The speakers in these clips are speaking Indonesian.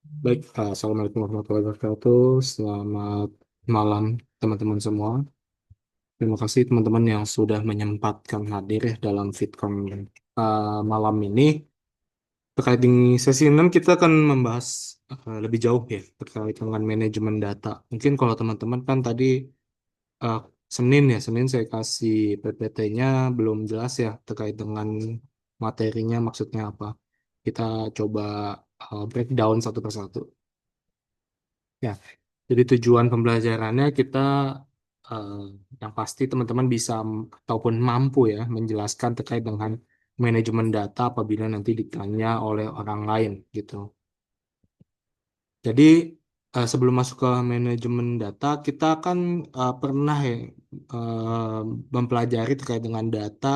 Baik, Assalamualaikum warahmatullahi wabarakatuh. Selamat malam, teman-teman semua. Terima kasih teman-teman yang sudah menyempatkan hadir ya dalam Fitcom malam ini. Terkait di sesi 6 kita akan membahas lebih jauh ya terkait dengan manajemen data. Mungkin kalau teman-teman kan tadi uh, Senin saya kasih PPT-nya belum jelas ya terkait dengan materinya maksudnya apa. Kita coba breakdown satu persatu. Ya, jadi tujuan pembelajarannya kita eh, yang pasti teman-teman bisa ataupun mampu ya menjelaskan terkait dengan manajemen data apabila nanti ditanya oleh orang lain gitu. Jadi sebelum masuk ke manajemen data, kita kan pernah ya eh, mempelajari terkait dengan data,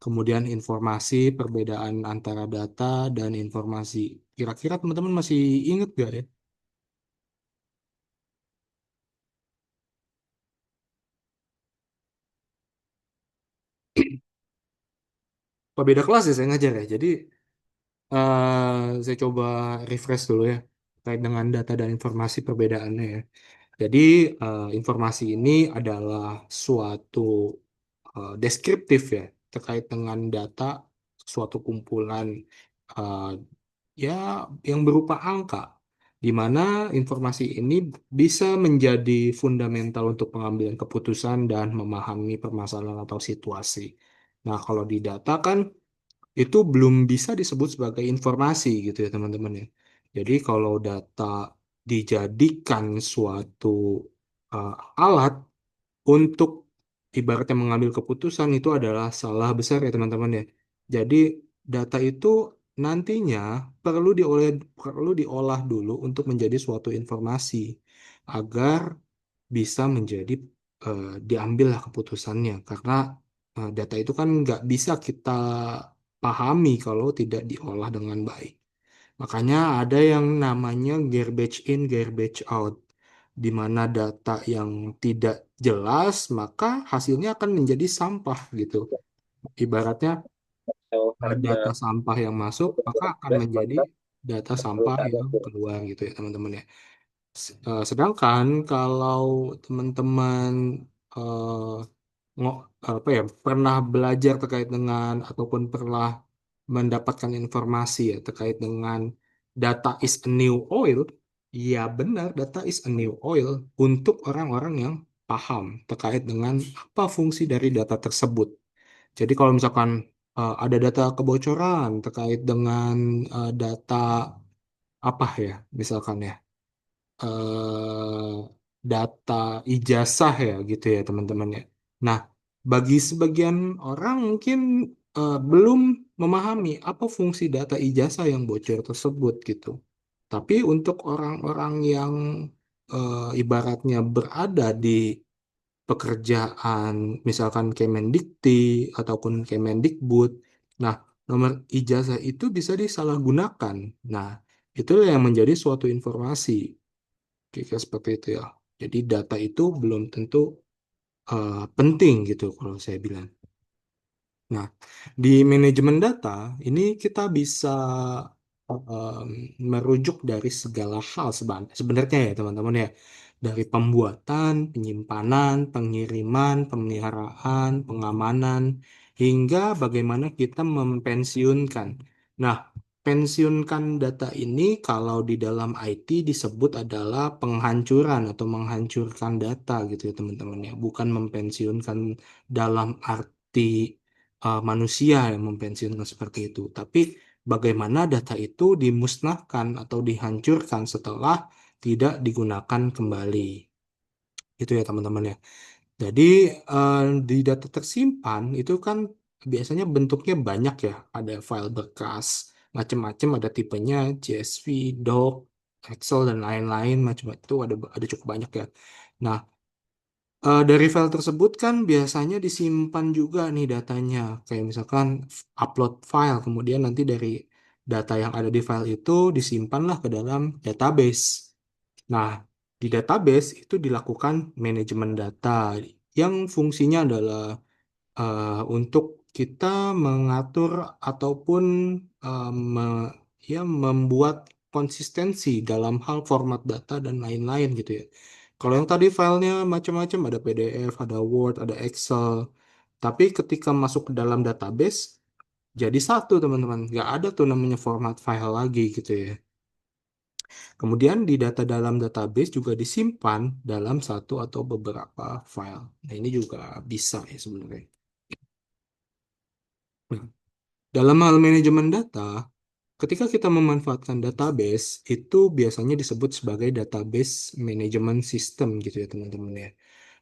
kemudian informasi, perbedaan antara data dan informasi. Kira-kira teman-teman masih ingat gak ya? Apa beda kelas ya saya ngajar ya. Jadi saya coba refresh dulu ya terkait dengan data dan informasi perbedaannya ya. Jadi informasi ini adalah suatu deskriptif ya terkait dengan data suatu kumpulan eh, ya yang berupa angka di mana informasi ini bisa menjadi fundamental untuk pengambilan keputusan dan memahami permasalahan atau situasi. Nah, kalau di data kan itu belum bisa disebut sebagai informasi gitu ya teman-teman ya. Jadi kalau data dijadikan suatu uh, alat untuk ibaratnya mengambil keputusan itu adalah salah besar ya teman-teman ya. Jadi data itu nantinya perlu diolah dulu untuk menjadi suatu informasi agar bisa menjadi diambillah keputusannya karena data itu kan nggak bisa kita pahami kalau tidak diolah dengan baik. Makanya ada yang namanya garbage in, garbage out, di mana data yang tidak jelas, maka hasilnya akan menjadi sampah gitu. Ibaratnya Kalau data harga sampah yang masuk, maka akan beras menjadi maka data perlu sampah ada yang keluar gitu ya teman-teman ya. Sedangkan kalau teman-teman eh, apa ya pernah belajar terkait dengan ataupun pernah mendapatkan informasi ya terkait dengan data is a new oil, ya benar data is a new oil untuk orang-orang yang paham terkait dengan apa fungsi dari data tersebut. Jadi kalau misalkan ada data kebocoran terkait dengan data apa ya, misalkan ya eh, data ijazah ya gitu ya teman-teman ya. Nah, bagi sebagian orang mungkin belum memahami apa fungsi data ijazah yang bocor tersebut gitu. Tapi untuk orang-orang yang ibaratnya berada di pekerjaan misalkan Kemendikti ataupun Kemendikbud, nah nomor ijazah itu bisa disalahgunakan. Nah, itulah yang menjadi suatu informasi. Kira seperti itu ya. Jadi data itu belum tentu penting gitu kalau saya bilang. Nah, di manajemen data ini kita bisa em, merujuk dari segala hal sebenarnya ya teman-teman ya. Dari pembuatan, penyimpanan, pengiriman, pemeliharaan, pengamanan, hingga bagaimana kita mempensiunkan. Nah, pensiunkan data ini kalau di dalam IT disebut adalah penghancuran atau menghancurkan data gitu ya teman-teman ya. Bukan mempensiunkan dalam arti manusia yang mempensiunkan seperti itu. Tapi bagaimana data itu dimusnahkan atau dihancurkan setelah tidak digunakan kembali. Itu ya teman-teman ya. Jadi eh, di data tersimpan itu kan biasanya bentuknya banyak ya. Ada file berkas, macam-macam ada tipenya CSV, doc, Excel dan lain-lain macam itu ada cukup banyak ya. Nah, dari file tersebut kan biasanya disimpan juga nih datanya. Kayak misalkan upload file, kemudian nanti dari data yang ada di file itu disimpanlah ke dalam database. Nah, di database itu dilakukan manajemen data yang fungsinya adalah untuk kita mengatur ataupun ya membuat konsistensi dalam hal format data dan lain-lain gitu ya. Kalau yang tadi filenya macam-macam, ada PDF, ada Word, ada Excel. Tapi ketika masuk ke dalam database, jadi satu teman-teman. Nggak ada tuh namanya format file lagi gitu ya. Kemudian di data dalam database juga disimpan dalam satu atau beberapa file. Nah ini juga bisa ya sebenarnya. Nah, dalam hal manajemen data, ketika kita memanfaatkan database, itu biasanya disebut sebagai database management system gitu ya teman-teman ya.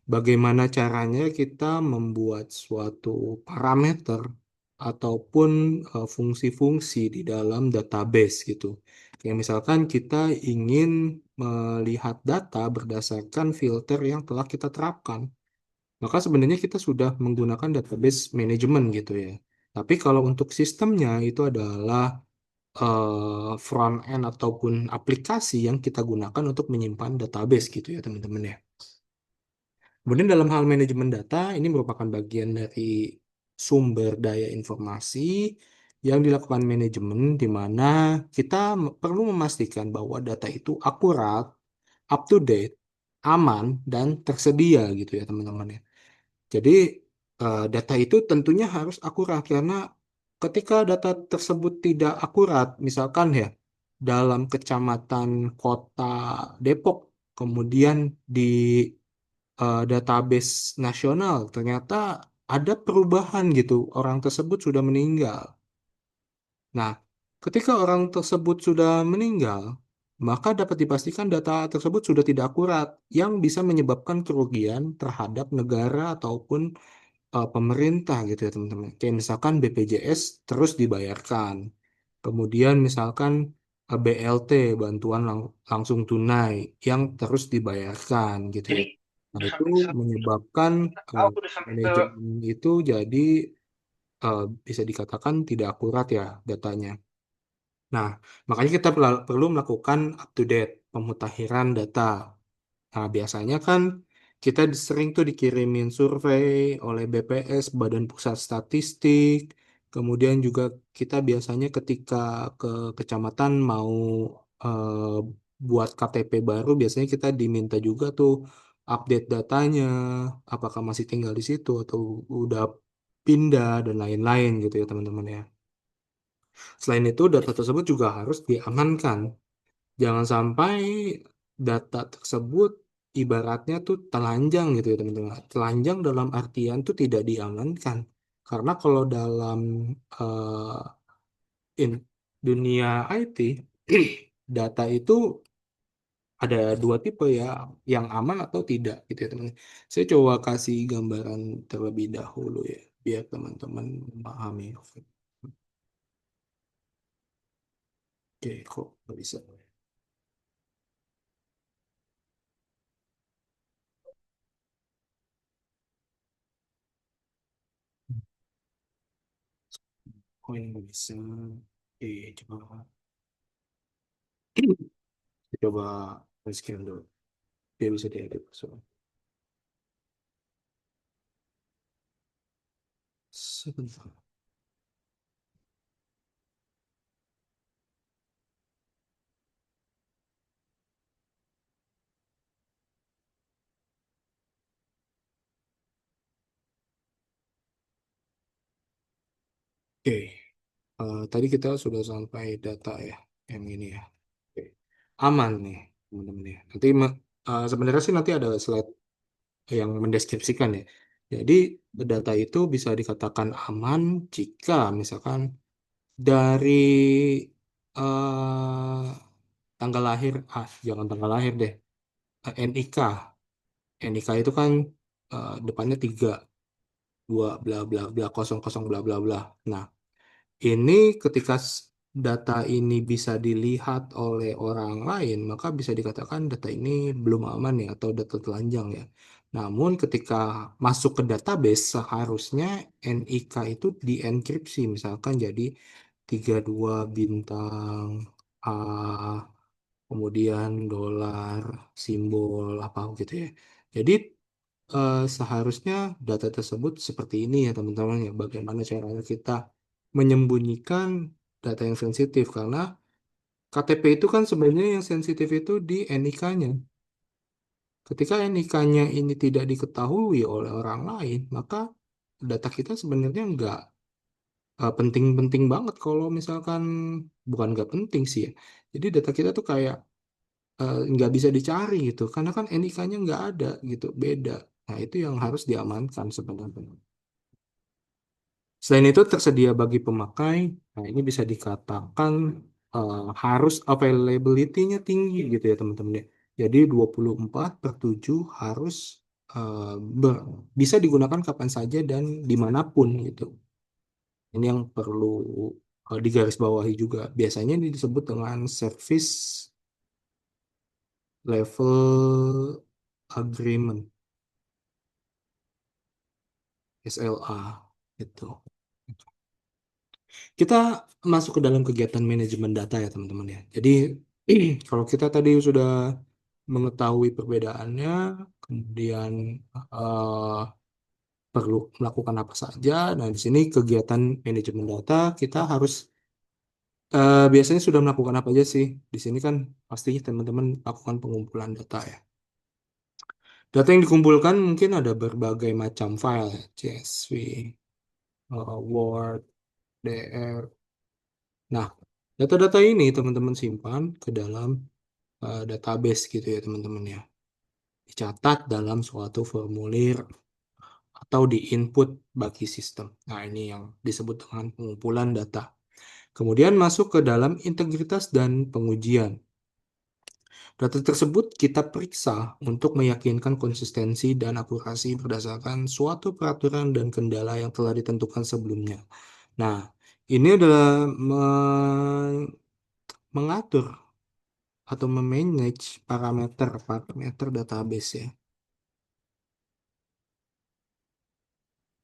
Bagaimana caranya kita membuat suatu parameter ataupun fungsi-fungsi di dalam database gitu. Kayak misalkan kita ingin melihat data berdasarkan filter yang telah kita terapkan. Maka sebenarnya kita sudah menggunakan database management gitu ya. Tapi kalau untuk sistemnya itu adalah front end ataupun aplikasi yang kita gunakan untuk menyimpan database gitu ya teman-teman ya. Kemudian dalam hal manajemen data, ini merupakan bagian dari sumber daya informasi yang dilakukan manajemen di mana kita perlu memastikan bahwa data itu akurat, up to date, aman, dan tersedia gitu ya teman-teman ya. Jadi data itu tentunya harus akurat karena ketika data tersebut tidak akurat, misalkan ya dalam kecamatan kota Depok, kemudian di database nasional ternyata ada perubahan gitu, orang tersebut sudah meninggal. Nah, ketika orang tersebut sudah meninggal, maka dapat dipastikan data tersebut sudah tidak akurat, yang bisa menyebabkan kerugian terhadap negara ataupun pemerintah gitu ya teman-teman. Kayak misalkan BPJS terus dibayarkan. Kemudian misalkan BLT, bantuan langsung tunai yang terus dibayarkan gitu ya. Nah, itu menyebabkan eh, manajemen itu jadi bisa dikatakan tidak akurat ya datanya. Nah, makanya kita perlu melakukan up to date pemutakhiran data. Nah, biasanya kan kita sering tuh dikirimin survei oleh BPS, Badan Pusat Statistik. Kemudian juga kita biasanya ketika ke kecamatan mau eh, buat KTP baru, biasanya kita diminta juga tuh update datanya, apakah masih tinggal di situ atau udah pindah dan lain-lain gitu ya teman-teman ya. Selain itu, data tersebut juga harus diamankan. Jangan sampai data tersebut ibaratnya tuh telanjang gitu ya teman-teman. Telanjang dalam artian tuh tidak diamankan. Karena kalau dalam eh, dunia IT, data itu ada dua tipe ya, yang aman atau tidak gitu ya teman. Saya coba kasih gambaran terlebih dahulu ya, biar teman-teman memahami. Oke, kok nggak bisa? Kok ini nggak bisa? Oke, coba. Coba scan dulu. Dia bisa diedit. So, sebentar. Oke, tadi kita sudah sampai data ya, yang ini ya. Oke. Aman nih, teman-teman ya. Nanti sebenarnya sih nanti ada slide yang mendeskripsikan ya. Jadi data itu bisa dikatakan aman jika misalkan dari eh, tanggal lahir, jangan tanggal lahir deh, NIK. NIK itu kan depannya tiga, dua bla bla bla kosong kosong bla bla bla. Nah, ini ketika data ini bisa dilihat oleh orang lain, maka bisa dikatakan data ini belum aman ya atau data telanjang ya. Namun ketika masuk ke database seharusnya NIK itu dienkripsi misalkan jadi 32 bintang A, kemudian dolar, simbol apa gitu ya. Jadi seharusnya data tersebut seperti ini ya teman-teman ya. Bagaimana caranya kita menyembunyikan data yang sensitif karena KTP itu kan sebenarnya yang sensitif itu di NIK-nya. Ketika NIK-nya ini tidak diketahui oleh orang lain, maka data kita sebenarnya nggak penting-penting banget kalau misalkan bukan nggak penting sih ya. Jadi data kita tuh kayak nggak bisa dicari gitu, karena kan NIK-nya nggak ada gitu, beda. Nah itu yang harus diamankan sebenarnya. Selain itu tersedia bagi pemakai, nah ini bisa dikatakan harus availability-nya tinggi gitu ya teman-teman ya. Jadi 24/7 harus eh, ber- bisa digunakan kapan saja dan dimanapun gitu. Ini yang perlu digarisbawahi juga. Biasanya ini disebut dengan service level agreement, SLA itu. Kita masuk ke dalam kegiatan manajemen data ya teman-teman ya. Jadi kalau kita tadi sudah mengetahui perbedaannya, kemudian eh, perlu melakukan apa saja. Nah, di sini kegiatan manajemen data kita harus biasanya sudah melakukan apa aja sih? Di sini kan pastinya teman-teman lakukan pengumpulan data ya. Data yang dikumpulkan mungkin ada berbagai macam file, ya, CSV, Word, DR. Nah, data-data ini teman-teman simpan ke dalam database gitu ya teman-teman ya. Dicatat dalam suatu formulir atau di input bagi sistem. Nah, ini yang disebut dengan pengumpulan data. Kemudian masuk ke dalam integritas dan pengujian. Data tersebut kita periksa untuk meyakinkan konsistensi dan akurasi berdasarkan suatu peraturan dan kendala yang telah ditentukan sebelumnya. Nah, ini adalah mengatur atau memanage parameter database ya,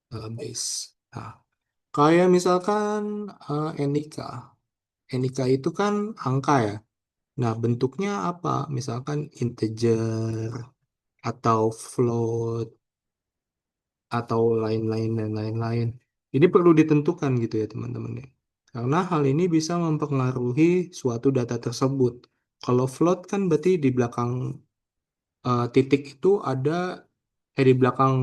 database. Nah, kayak misalkan NIK. NIK itu kan angka ya. Nah, bentuknya apa? Misalkan integer atau float atau lain-lain dan lain-lain. Ini perlu ditentukan gitu ya teman-teman ya. Karena hal ini bisa mempengaruhi suatu data tersebut. Kalau float kan berarti di belakang titik itu ada di belakang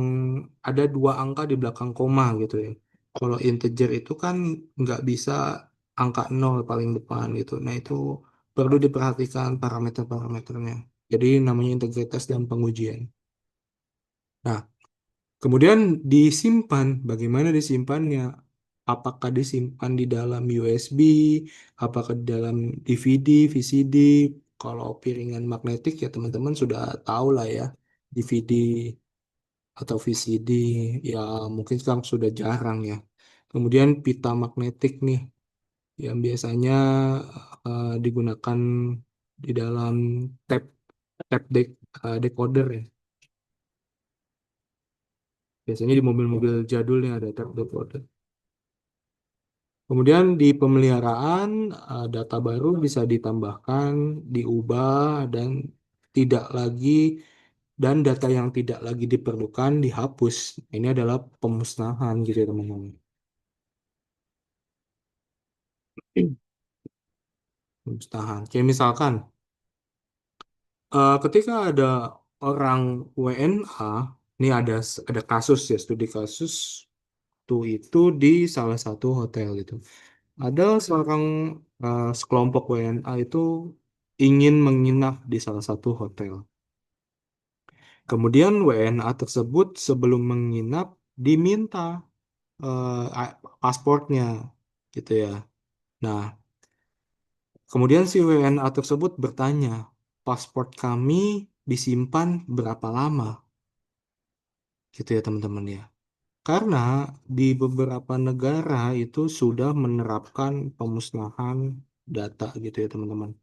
ada dua angka di belakang koma gitu ya. Kalau integer itu kan nggak bisa angka nol paling depan gitu. Nah itu perlu diperhatikan parameter-parameternya. Jadi namanya integritas dan pengujian. Nah, kemudian disimpan. Bagaimana disimpannya? Apakah disimpan di dalam USB? Apakah di dalam DVD, VCD? Kalau piringan magnetik ya teman-teman sudah tahu lah ya. DVD atau VCD ya mungkin sekarang sudah jarang ya. Kemudian pita magnetik nih yang biasanya digunakan di dalam tape tape decoder ya. Biasanya di mobil-mobil jadul nih ada tape decoder. Kemudian di pemeliharaan data baru bisa ditambahkan, diubah dan tidak lagi dan data yang tidak lagi diperlukan dihapus. Ini adalah pemusnahan gitu ya teman-teman. Pemusnahan. Kayak misalkan ketika ada orang WNA, ini ada kasus ya studi kasus tuh itu di salah satu hotel itu. Ada seorang sekelompok WNA itu ingin menginap di salah satu hotel. Kemudian WNA tersebut sebelum menginap diminta pasportnya gitu ya. Nah, kemudian si WNA tersebut bertanya, paspor kami disimpan berapa lama? Gitu ya teman-teman ya. Karena di beberapa negara itu sudah menerapkan pemusnahan data gitu ya teman-teman.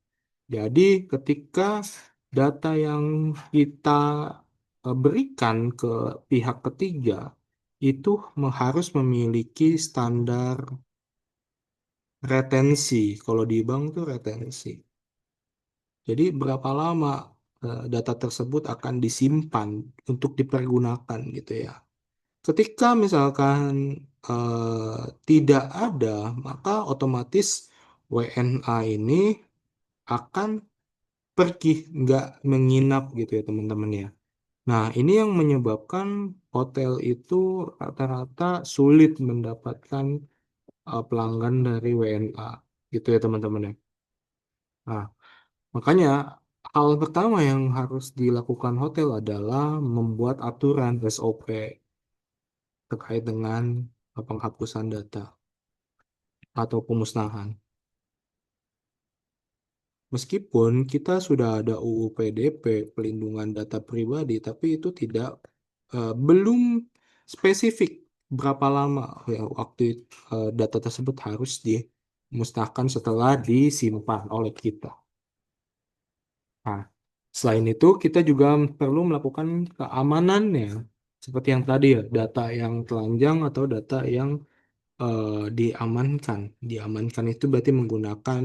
Jadi ketika data yang kita berikan ke pihak ketiga itu harus memiliki standar retensi. Kalau di bank tuh retensi. Jadi berapa lama data tersebut akan disimpan untuk dipergunakan gitu ya. Ketika misalkan tidak ada, maka otomatis WNA ini akan pergi, nggak menginap gitu ya teman-teman ya. Nah, ini yang menyebabkan hotel itu rata-rata sulit mendapatkan pelanggan dari WNA gitu ya teman-teman ya. Nah, makanya hal pertama yang harus dilakukan hotel adalah membuat aturan SOP terkait dengan penghapusan data atau pemusnahan. Meskipun kita sudah ada UU PDP, pelindungan data pribadi, tapi itu tidak belum spesifik berapa lama ya waktu data tersebut harus dimusnahkan setelah disimpan oleh kita. Nah, selain itu kita juga perlu melakukan keamanannya, seperti yang tadi ya, data yang telanjang atau data yang eh, diamankan. Diamankan itu berarti menggunakan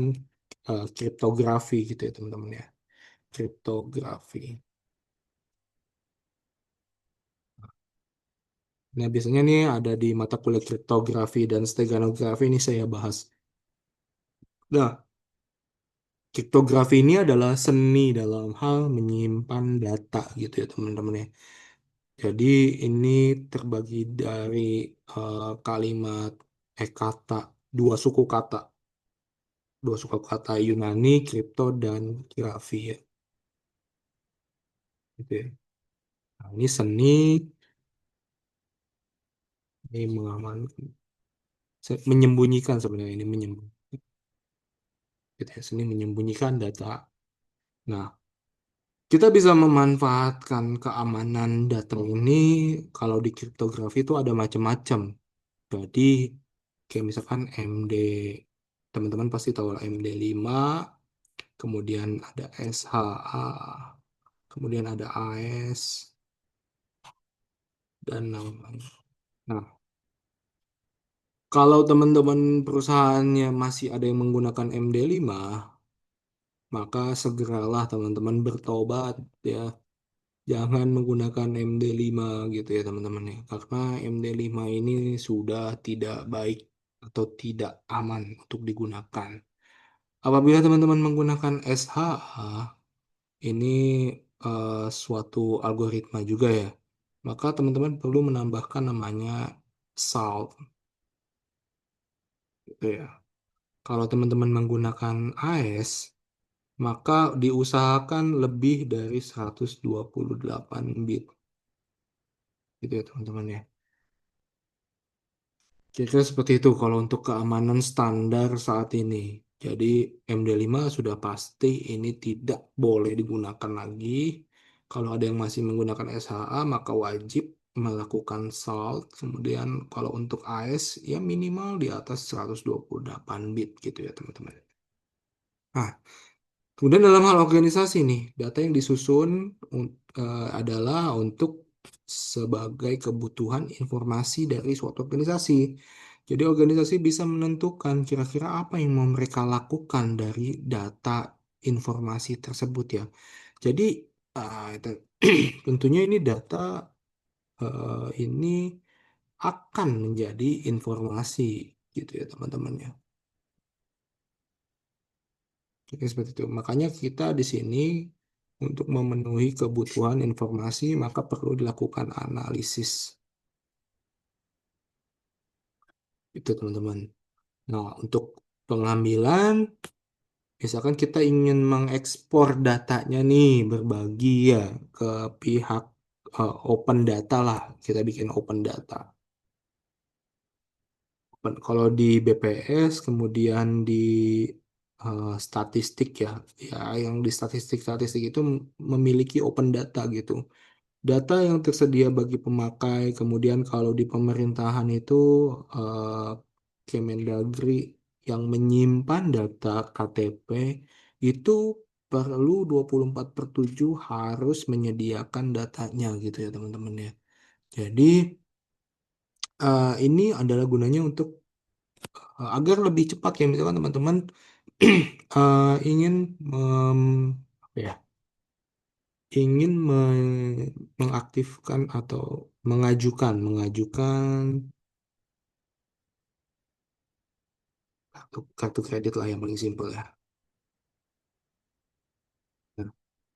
kriptografi gitu ya teman-teman ya. Kriptografi. Nah, biasanya nih ada di mata kuliah kriptografi dan steganografi ini saya bahas. Nah, kriptografi ini adalah seni dalam hal menyimpan data gitu ya teman-teman ya. Jadi ini terbagi dari kalimat kata, dua suku kata, dua suku kata Yunani, kripto dan grafi ya. Gitu ya. Nah, ini seni, ini mengamankan, menyembunyikan sebenarnya ini menyembunyikan, gitu ya. Seni menyembunyikan data. Nah, kita bisa memanfaatkan keamanan data ini kalau di kriptografi itu ada macam-macam. Jadi, kayak misalkan MD, teman-teman pasti tahu lah MD5, kemudian ada SHA, kemudian ada AS, dan lain-lain. Nah, kalau teman-teman perusahaannya masih ada yang menggunakan MD5, maka segeralah teman-teman bertobat ya. Jangan menggunakan MD5 gitu ya teman-teman ya. Karena MD5 ini sudah tidak baik atau tidak aman untuk digunakan. Apabila teman-teman menggunakan SHA, ini suatu algoritma juga ya. Maka teman-teman perlu menambahkan namanya salt gitu ya. Kalau teman-teman menggunakan AES, maka diusahakan lebih dari 128 bit gitu ya teman-teman ya. Kira-kira seperti itu kalau untuk keamanan standar saat ini. Jadi MD5 sudah pasti ini tidak boleh digunakan lagi. Kalau ada yang masih menggunakan SHA maka wajib melakukan salt. Kemudian kalau untuk AS ya minimal di atas 128 bit gitu ya teman-teman. Nah, kemudian dalam hal organisasi nih, data yang disusun adalah untuk sebagai kebutuhan informasi dari suatu organisasi. Jadi organisasi bisa menentukan kira-kira apa yang mau mereka lakukan dari data informasi tersebut ya. Jadi tentunya ini data ini akan menjadi informasi gitu ya teman-teman ya. Jadi seperti itu. Makanya kita di sini untuk memenuhi kebutuhan informasi maka perlu dilakukan analisis. Itu teman-teman. Nah, untuk pengambilan, misalkan kita ingin mengekspor datanya nih, berbagi ya ke pihak open data lah. Kita bikin open data. Kalau di BPS, kemudian di statistik ya, ya yang di statistik-statistik itu memiliki open data gitu. Data yang tersedia bagi pemakai, kemudian kalau di pemerintahan itu eh, Kemendagri yang menyimpan data KTP itu perlu 24/7 harus menyediakan datanya gitu ya teman-teman ya. Jadi ini adalah gunanya untuk agar lebih cepat ya misalkan teman-teman ingin apa ya, ingin mengaktifkan atau mengajukan kartu kredit lah yang paling simpel ya.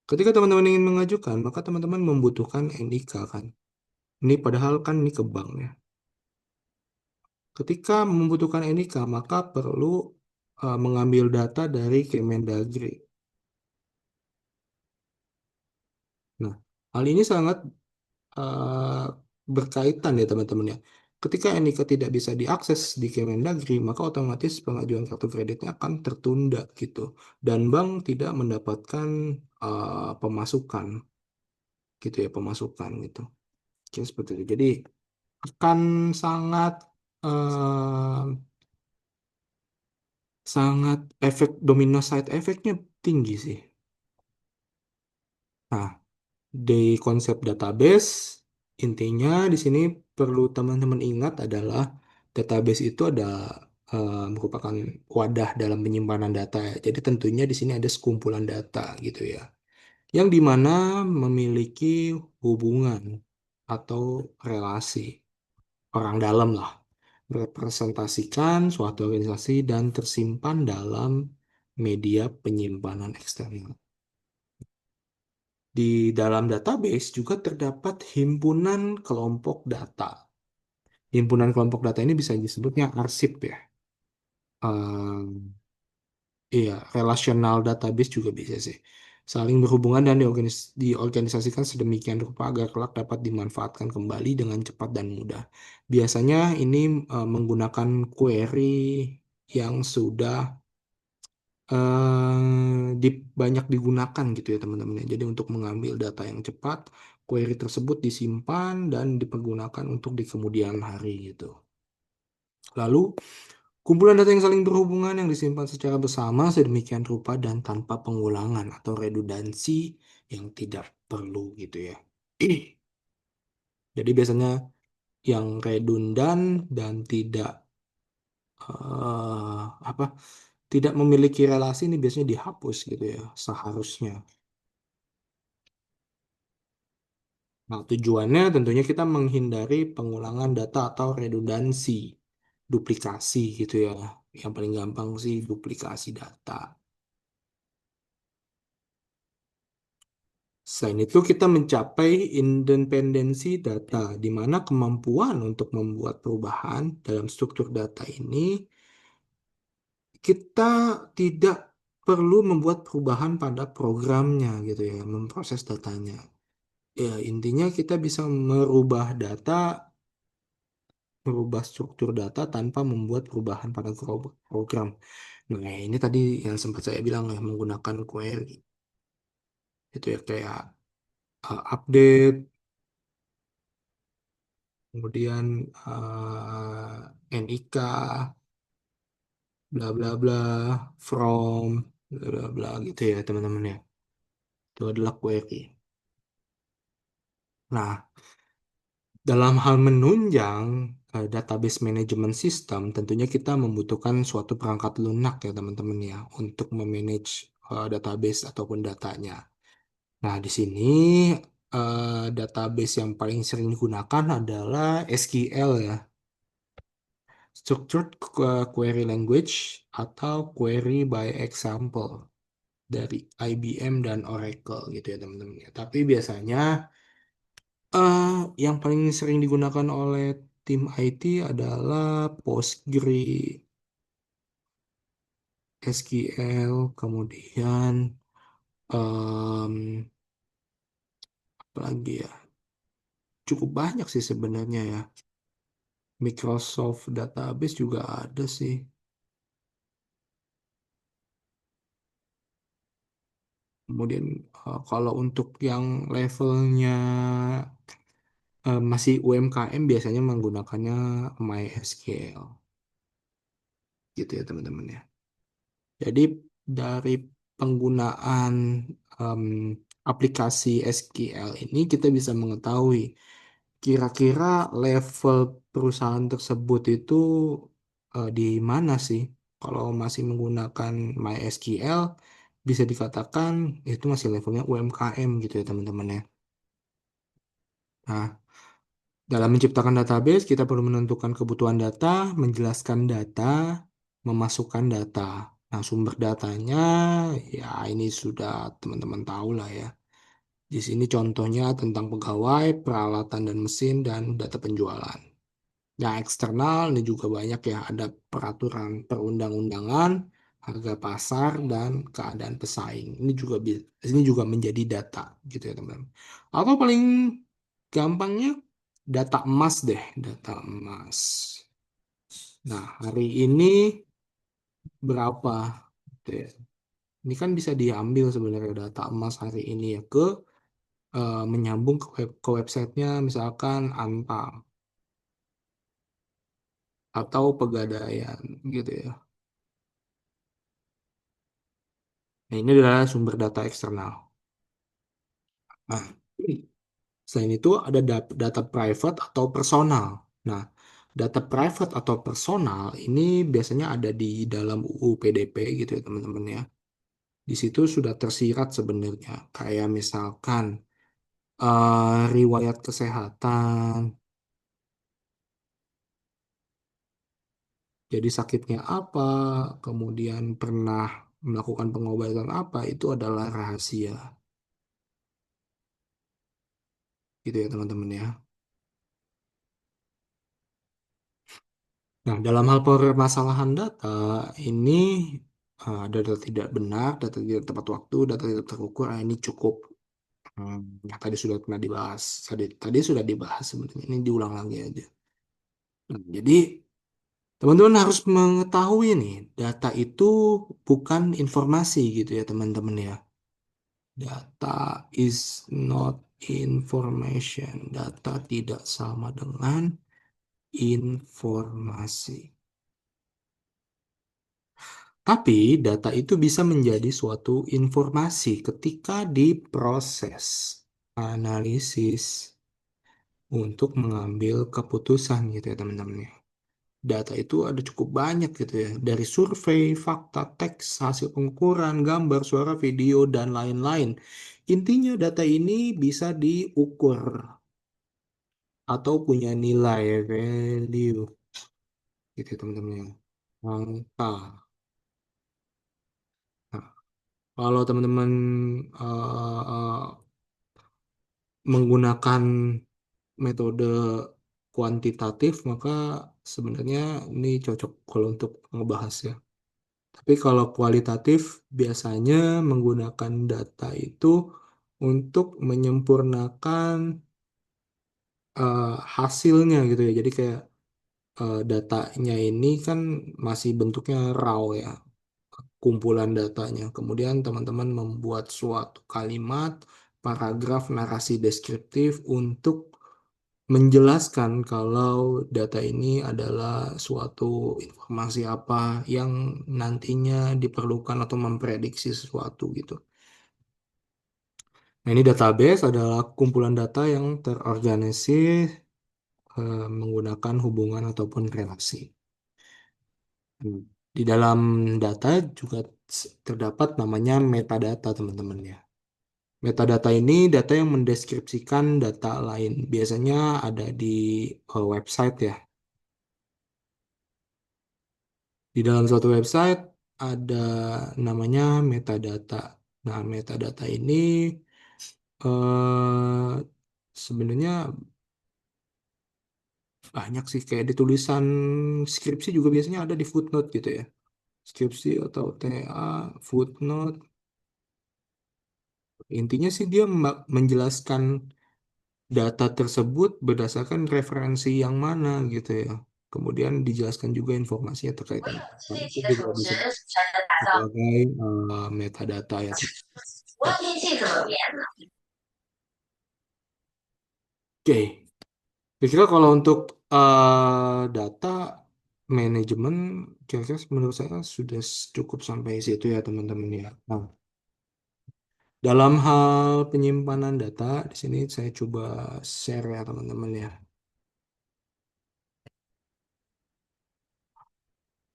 Ketika teman-teman ingin mengajukan, maka teman-teman membutuhkan NIK kan. Ini padahal kan ini ke bank ya. Ketika membutuhkan NIK, maka perlu mengambil data dari Kemendagri. Nah, hal ini sangat eh, berkaitan ya teman-teman ya. Ketika NIK tidak bisa diakses di Kemendagri, maka otomatis pengajuan kartu kreditnya akan tertunda gitu. Dan bank tidak mendapatkan pemasukan gitu ya, pemasukan gitu. Oke, seperti itu. Jadi akan sangat eh, sangat efek domino side efeknya tinggi sih. Nah, di konsep database, intinya di sini perlu teman-teman ingat adalah database itu ada merupakan wadah dalam penyimpanan data ya. Jadi tentunya di sini ada sekumpulan data gitu ya, yang dimana memiliki hubungan atau relasi orang dalam lah, merepresentasikan suatu organisasi dan tersimpan dalam media penyimpanan eksternal. Di dalam database juga terdapat himpunan kelompok data. Himpunan kelompok data ini bisa disebutnya arsip ya. Iya, relational database juga bisa sih. Saling berhubungan dan diorganisasikan sedemikian rupa agar kelak dapat dimanfaatkan kembali dengan cepat dan mudah. Biasanya ini menggunakan query yang sudah banyak digunakan gitu ya teman-teman ya. Jadi untuk mengambil data yang cepat, query tersebut disimpan dan dipergunakan untuk di kemudian hari gitu. Lalu, kumpulan data yang saling berhubungan yang disimpan secara bersama sedemikian rupa dan tanpa pengulangan atau redundansi yang tidak perlu gitu ya. Jadi biasanya yang redundan dan tidak apa tidak memiliki relasi ini biasanya dihapus gitu ya seharusnya. Nah, tujuannya tentunya kita menghindari pengulangan data atau redundansi, duplikasi gitu ya. Yang paling gampang sih duplikasi data. Selain itu, kita mencapai independensi data, di mana kemampuan untuk membuat perubahan dalam struktur data ini, kita tidak perlu membuat perubahan pada programnya gitu ya, memproses datanya. Ya, intinya kita bisa merubah struktur data tanpa membuat perubahan pada program. Nah, ini tadi yang sempat saya bilang ya, menggunakan query. Itu ya kayak update, kemudian NIK, bla bla bla, from, bla bla bla gitu ya teman-teman ya. Itu adalah query. Nah, dalam hal menunjang database management system, tentunya kita membutuhkan suatu perangkat lunak ya teman-teman ya untuk memanage database ataupun datanya. Nah, di sini database yang paling sering digunakan adalah SQL ya, Structured Query Language atau Query by Example dari IBM dan Oracle gitu ya teman-teman ya. Tapi biasanya eh, yang paling sering digunakan oleh tim IT adalah Postgre, SQL, kemudian em, apa lagi ya? Cukup banyak sih sebenarnya ya. Microsoft Database juga ada sih. Kemudian kalau untuk yang levelnya masih UMKM biasanya menggunakannya MySQL gitu ya teman-teman ya. Jadi dari penggunaan em, aplikasi SQL ini kita bisa mengetahui kira-kira level perusahaan tersebut itu di mana sih? Kalau masih menggunakan MySQL bisa dikatakan itu masih levelnya UMKM gitu ya teman-teman ya. Nah, dalam menciptakan database, kita perlu menentukan kebutuhan data, menjelaskan data, memasukkan data. Nah, sumber datanya ya ini sudah teman-teman tahu lah ya. Di sini contohnya tentang pegawai, peralatan dan mesin, dan data penjualan. Yang eksternal ini juga banyak ya, ada peraturan perundang-undangan, harga pasar, dan keadaan pesaing. Ini juga menjadi data gitu ya teman-teman. Atau paling gampangnya data emas deh, data emas. Nah, hari ini berapa? Gitu ya. Ini kan bisa diambil sebenarnya data emas hari ini ya menyambung ke websitenya misalkan Antam atau Pegadaian gitu ya. Nah, ini adalah sumber data eksternal. Nah, selain itu ada data private atau personal. Nah, data private atau personal ini biasanya ada di dalam UU PDP gitu ya teman-teman ya. Di situ sudah tersirat sebenarnya. Kayak misalkan riwayat kesehatan, jadi sakitnya apa, kemudian pernah melakukan pengobatan apa, itu adalah rahasia gitu ya teman-teman ya. Nah, dalam hal permasalahan data ini ada data tidak benar, data tidak tepat waktu, data tidak terukur. Nah, ini cukup yang tadi sudah pernah dibahas. Tadi sudah dibahas sebenarnya. Ini diulang lagi aja. Nah, jadi teman-teman harus mengetahui nih, data itu bukan informasi gitu ya teman-teman ya. Data is not information. Data tidak sama dengan informasi. Tapi data itu bisa menjadi suatu informasi ketika diproses, analisis untuk mengambil keputusan gitu ya teman-teman ya. Data itu ada cukup banyak gitu ya, dari survei, fakta, teks, hasil pengukuran, gambar, suara, video, dan lain-lain. Intinya data ini bisa diukur atau punya nilai value gitu ya teman-teman ya. Angka. Nah, kalau teman-teman menggunakan metode kuantitatif, maka sebenarnya ini cocok kalau untuk ngebahas ya. Tapi kalau kualitatif, biasanya menggunakan data itu untuk menyempurnakan hasilnya gitu ya. Jadi kayak datanya ini kan masih bentuknya raw ya, kumpulan datanya. Kemudian teman-teman membuat suatu kalimat, paragraf, narasi deskriptif untuk menjelaskan kalau data ini adalah suatu informasi apa yang nantinya diperlukan atau memprediksi sesuatu gitu. Nah, ini database adalah kumpulan data yang terorganisir menggunakan hubungan ataupun relasi. Hmm. Di dalam data juga terdapat namanya metadata, teman-teman ya. Metadata ini data yang mendeskripsikan data lain. Biasanya ada di website ya. Di dalam suatu website ada namanya metadata. Nah, metadata ini eh, sebenarnya banyak sih kayak di tulisan skripsi juga biasanya ada di footnote gitu ya. Skripsi atau TA, footnote. Intinya sih dia menjelaskan data tersebut berdasarkan referensi yang mana gitu ya. Kemudian dijelaskan juga informasinya terkait dengan apa. Itu juga bisa sebagai metadata ya. Oke, kira-kira kalau untuk data manajemen, kira-kira menurut saya sudah cukup sampai situ ya teman-teman ya. Nah, dalam hal penyimpanan data, di sini saya coba share ya teman-teman ya.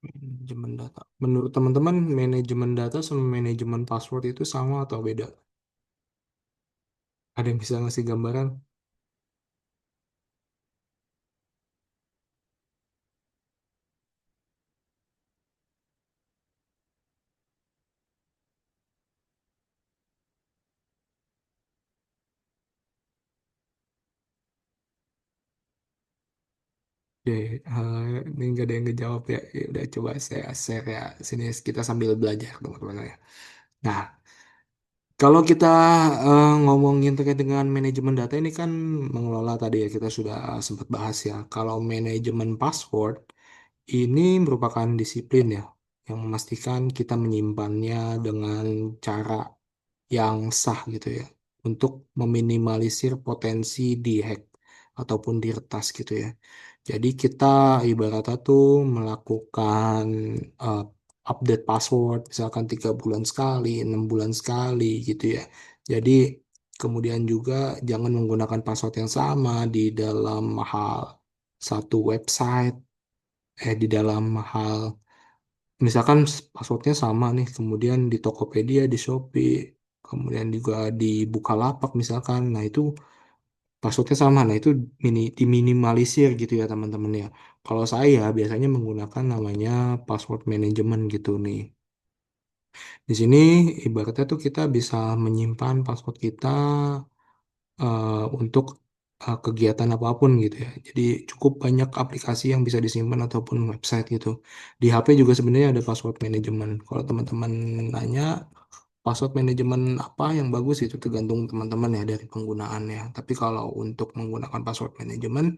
Manajemen data. Menurut teman-teman, manajemen data sama manajemen password itu sama atau beda? Ada yang bisa ngasih gambaran? Oke, ini nggak ada yang ngejawab ya. Ya udah coba saya share ya. Sini kita sambil belajar teman-teman ya. Nah, kalau kita ngomongin terkait dengan manajemen data ini kan mengelola tadi ya kita sudah sempat bahas ya. Kalau manajemen password ini merupakan disiplin ya yang memastikan kita menyimpannya dengan cara yang sah gitu ya untuk meminimalisir potensi dihack ataupun diretas gitu ya. Jadi kita ibaratnya tuh melakukan uh, update password misalkan 3 bulan sekali, 6 bulan sekali gitu ya. Jadi kemudian juga jangan menggunakan password yang sama di dalam hal satu website, di dalam hal misalkan passwordnya sama nih, kemudian di Tokopedia, di Shopee, kemudian juga di Bukalapak misalkan, nah itu passwordnya sama, nah itu diminimalisir gitu ya teman-teman ya. Kalau saya biasanya menggunakan namanya password management gitu nih. Di sini ibaratnya tuh kita bisa menyimpan password kita untuk kegiatan apapun gitu ya. Jadi cukup banyak aplikasi yang bisa disimpan ataupun website gitu. Di HP juga sebenarnya ada password management. Kalau teman-teman nanya password management apa yang bagus itu tergantung teman-teman ya dari penggunaannya. Tapi kalau untuk menggunakan password management,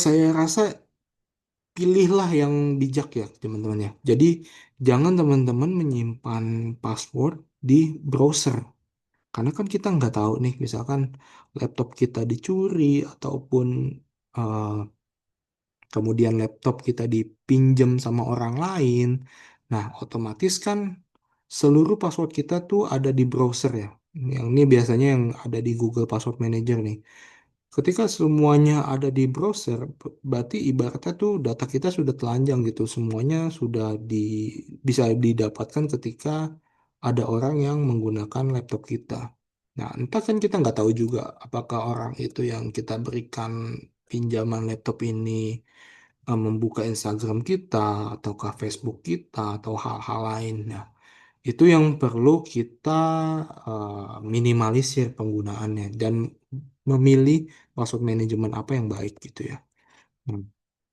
saya rasa pilihlah yang bijak ya teman-teman ya. Jadi jangan teman-teman menyimpan password di browser. Karena kan kita nggak tahu nih, misalkan laptop kita dicuri ataupun eh, kemudian laptop kita dipinjam sama orang lain. Nah, otomatis kan seluruh password kita tuh ada di browser ya. Yang ini biasanya yang ada di Google Password Manager nih. Ketika semuanya ada di browser, berarti ibaratnya tuh data kita sudah telanjang gitu. Semuanya sudah bisa didapatkan ketika ada orang yang menggunakan laptop kita. Nah, entah kan kita nggak tahu juga apakah orang itu yang kita berikan pinjaman laptop ini membuka Instagram kita, ataukah Facebook kita, atau hal-hal lain. Nah, itu yang perlu kita minimalisir penggunaannya dan memilih password manajemen apa yang baik gitu ya. Hmm.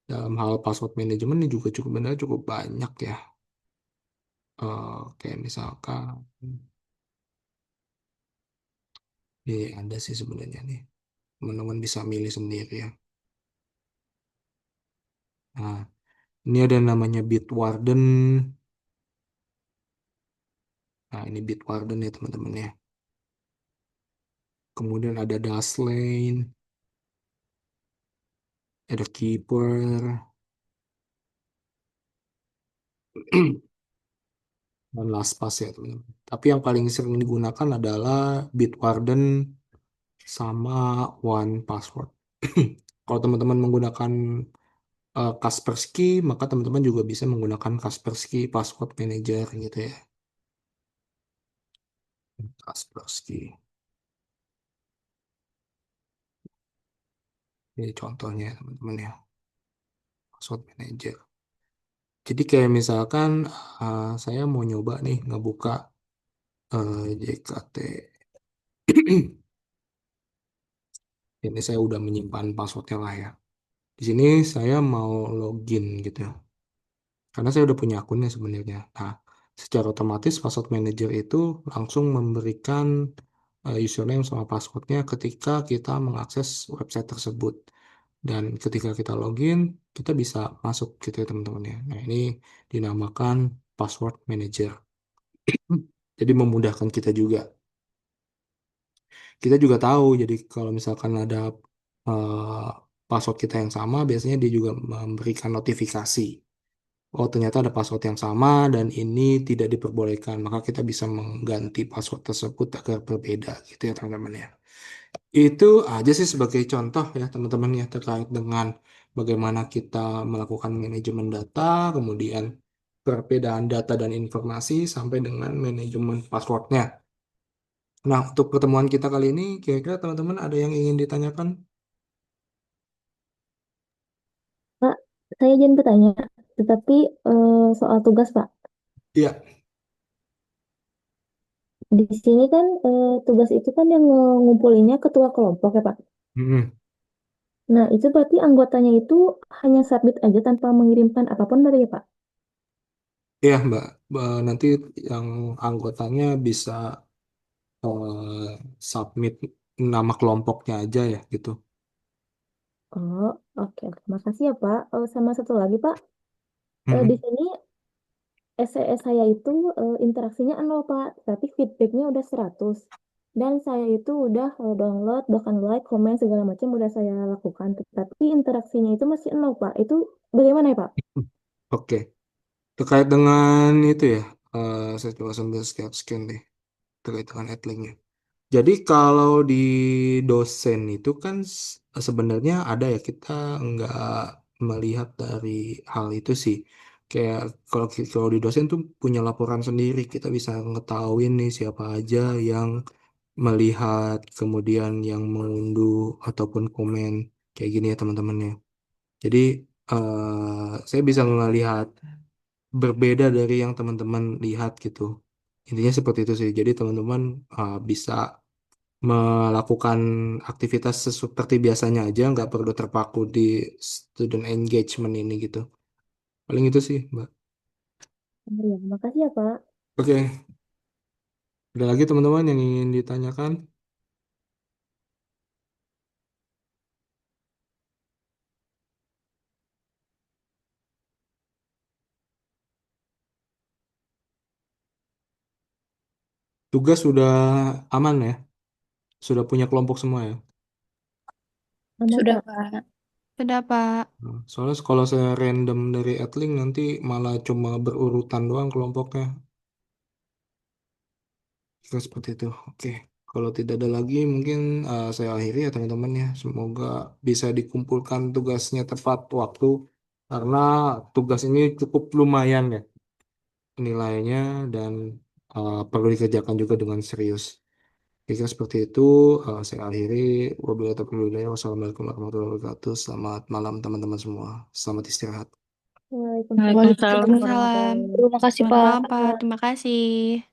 Dalam hal password manajemen ini juga cukup benar cukup banyak ya. Kayak misalkan ini ada sih sebenarnya nih. Teman-teman bisa milih sendiri ya. Nah, ini ada namanya Bitwarden. Nah, ini Bitwarden ya teman-teman ya. Kemudian ada Dashlane, ada Keeper, dan LastPass ya teman-teman. Tapi yang paling sering digunakan adalah Bitwarden sama One Password. Kalau teman-teman menggunakan Kaspersky, maka teman-teman juga bisa menggunakan Kaspersky Password Manager gitu ya. Kaspersky. Ini contohnya ya, teman-teman ya. Password Manager. Jadi kayak misalkan saya mau nyoba nih ngebuka JKT. Ini saya udah menyimpan passwordnya lah ya. Di sini saya mau login gitu ya. Karena saya udah punya akunnya sebenarnya. Nah, secara otomatis password manager itu langsung memberikan username sama passwordnya ketika kita mengakses website tersebut. Dan ketika kita login, kita bisa masuk gitu ya teman-teman ya. Nah, ini dinamakan password manager. Jadi memudahkan kita juga. Kita juga tahu, jadi kalau misalkan ada password kita yang sama, biasanya dia juga memberikan notifikasi. Oh, ternyata ada password yang sama dan ini tidak diperbolehkan. Maka kita bisa mengganti password tersebut agar berbeda gitu ya teman-teman ya. Itu aja sih sebagai contoh ya teman-teman ya terkait dengan bagaimana kita melakukan manajemen data, kemudian perbedaan data dan informasi sampai dengan manajemen passwordnya. Nah, untuk pertemuan kita kali ini, kira-kira teman-teman ada yang ingin ditanyakan? Pak, saya izin bertanya, tetapi soal tugas, Pak. Iya. Di sini kan tugas itu kan yang ngumpulinnya ketua kelompok ya, Pak. Mm-mm. Nah, itu berarti anggotanya itu hanya submit aja tanpa mengirimkan apapun dari ya, Pak? Iya, Mbak. Nanti yang anggotanya bisa submit nama kelompoknya aja ya gitu. Oh, oke. Oke. Makasih ya, Pak. Sama satu lagi, Pak. Di Mhm. sini SES saya itu interaksinya nol, Pak. Tapi feedbacknya udah 100. Dan saya itu udah download, bahkan like, komen, segala macam udah saya lakukan. Tetapi interaksinya itu masih nol, Pak. Itu bagaimana ya, Pak? Oke. Terkait dengan itu ya, saya coba sambil scan deh terkait dengan adlinknya. Jadi kalau di dosen itu kan sebenarnya ada ya kita nggak melihat dari hal itu sih. Kayak kalau di dosen tuh punya laporan sendiri, kita bisa ngetahuin nih siapa aja yang melihat, kemudian yang mengunduh ataupun komen kayak gini ya teman-temannya. Jadi saya bisa melihat berbeda dari yang teman-teman lihat gitu. Intinya seperti itu sih. Jadi teman-teman bisa melakukan aktivitas seperti biasanya aja, nggak perlu terpaku di student engagement ini gitu. Paling itu sih, Mbak. Oh, ya, makasih ya, Pak. Oke, ada lagi teman-teman yang ingin ditanyakan? Tugas sudah aman ya? Sudah punya kelompok semua ya? Aman, Sudah, Pak. Pak. Sudah, Pak. Nah, soalnya kalau saya random dari Adlink nanti malah cuma berurutan doang kelompoknya. Kira seperti itu. Oke. Kalau tidak ada lagi, mungkin saya akhiri ya teman-teman ya. Semoga bisa dikumpulkan tugasnya tepat waktu. Karena tugas ini cukup lumayan ya nilainya dan perlu dikerjakan juga dengan serius. Jika seperti itu, saya akhiri. Wabillahi taufiq wal hidayah. Wassalamualaikum warahmatullahi wabarakatuh. Selamat malam teman-teman semua. Selamat istirahat. Waalaikumsalam Waalaikumsalam. warahmatullahi Waalaikumsalam. wabarakatuh. Terima kasih, Selamat Pak. malam, Pak. Terima kasih.